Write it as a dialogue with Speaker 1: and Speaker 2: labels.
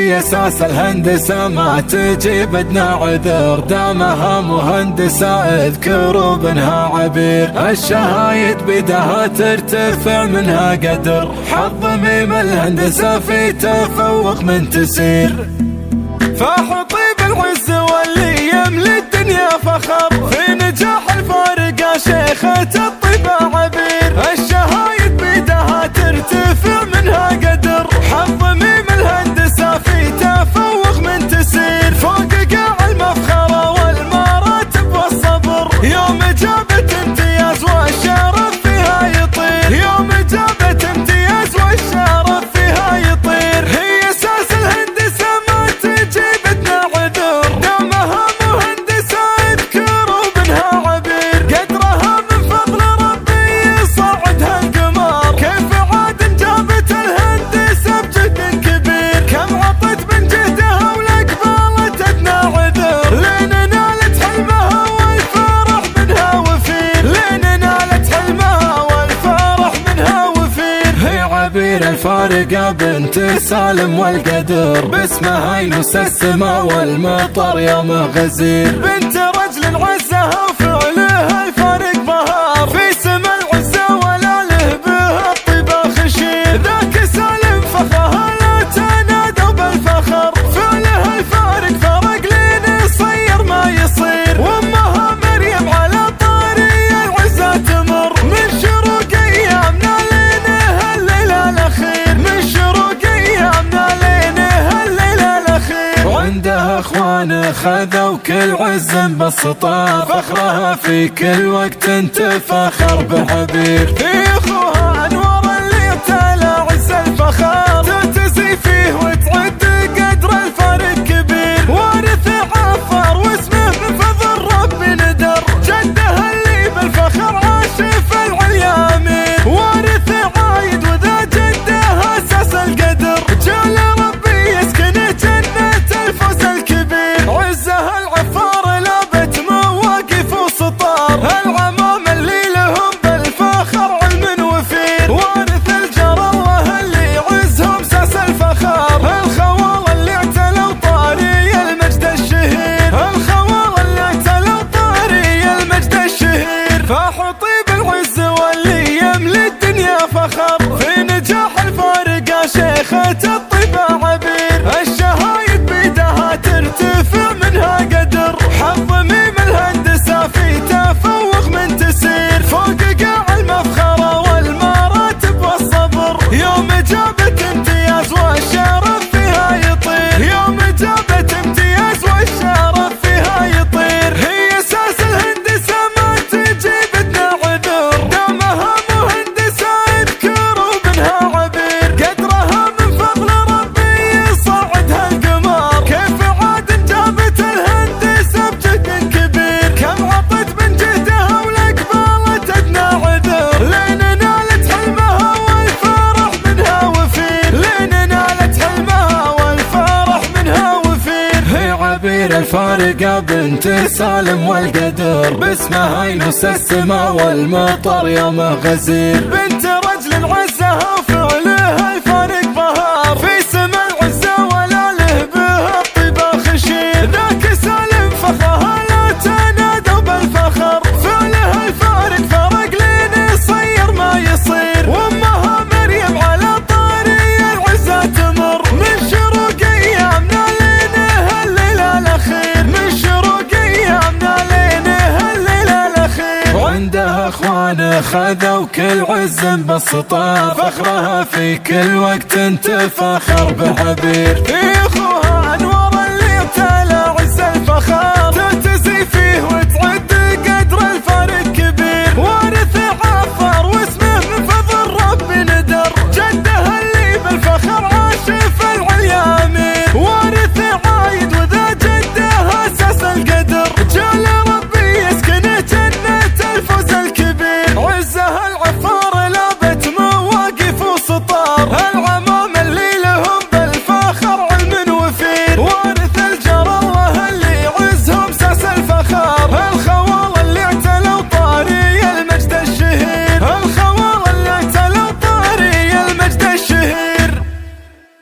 Speaker 1: هي اساس الهندسة ما تجي بدنا عذر، دامها مهندسة اذكروا بنها عبير. الشهايد بيدها ترتفع منها قدر، حظ ميم الهندسة في تفوق من تسير. فحطيب العز واللي يملي الدنيا فخر، في نجاح الفارقة شيخة الطيبة عبير. الشهايد بيدها ترتفع منها قدر، حظ ميم الهندسة في تفوق من تسير. فوق قاع المفخرة والمراتب والصبر، يوم جابت امتياز والشرف فيها يطير. يوم جابت امتياز والشرف فيها يطير. هي اساس الهندسة ما تجي بدنا عذر، دامها مهندسة اذكروا بنها عبير. قدرها من فضل ربي يصعدها القمر، كيف عاد جابت الهندسة بجهد كبير. كم عطت من جهدها ولقبالت ادنى عذر، لين نالت حلمها والفرح منها وفير. لين نالت حلمها والفرح منها وفير. هي عبير الفارقة بنت سالم والقدر، باسمها ينوس السما والمطر يوم غزير. بنت رجل عزها وفعلها الفارق بهار، في سما العزة ولا له بها الطيبة خشير. ذاك سالم فخرها لا تنادوا بالفخر، فعلها الفارق فرق لين يصير ما يصير. وامها مريم على طاري العزة تمر، من شروق ايامنا لينها الليلة الاخير. من شروق ايامنا لينها الليلة الاخير. وعندها اخوان خذوا كل عز بالسطار، فخرها في كل وقت تفاخر بعبير. في اخوها انوار اللي ابتلى عز الفخار، تعتزي فيه وتعد قدر الفارق كبير. وارث عفار واسمه من فضل ربي ندر، جدها اللي بالفخر عاشف العليا امير. وارث عايد وذا جدها اساس القدر، جال ربي يسكن جنة الفوز الكبير. عزها العفار لابت مواقف وسطار، العمام اللي لهم بالفخر علم وفير. وارث الجرالة اللي عزهم ساس الفخار، الخوال اللي اعتلوا طاري المجد الشهير. الخوال اللي اعتلوا طاري المجد الشهير. فحطيب العز واللي يملي الدنيا فخر، في نجاح الفارقة شيخة الطيبة عبير. الشهايد بيدها ترتفع منها قدر، حظ ميم الهندسة في تفوق من تسير. فوق قاع المفخرة والمراتب والصبر، يوم جابت امتياز والشرف فيها يطير. يوم جابت امتياز والشرف فيها يطير. هي اساس الهندسة ما تجي بدنا عذر، دامها مهندسة اذكروا بنها عبير. قدرها من فضل ربي يصعدها القمر، كيف عاد جابت الهندسة بجهد كبير. كم عطت من جهدها ولقبالت ادنى عذر، لين نالت حلمها والفرح منها وفير. لين نالت حلمها والفرح منها وفير. هي عبير الفارقة بنت سالم والقدر، باسمها ينوس السما والمطر يوم غزير. بنت رجل عزها وفعلها الفارق بهار، في سما العزة ولا له بها الطيبة خشير. ذاك سالم فخرها لا تنادوا بالفخر، فعلها الفارق فرق لين يصير ما يصير. وامها مريم على طاري العزة تمر، من شروق ايامنا لينها الليلة الاخير. من شروق ايامنا لينها الليلة الاخير. وعندها اخوان خذوا كل عز بالسطار، فخرها في كل وقت تفاخر بعبير.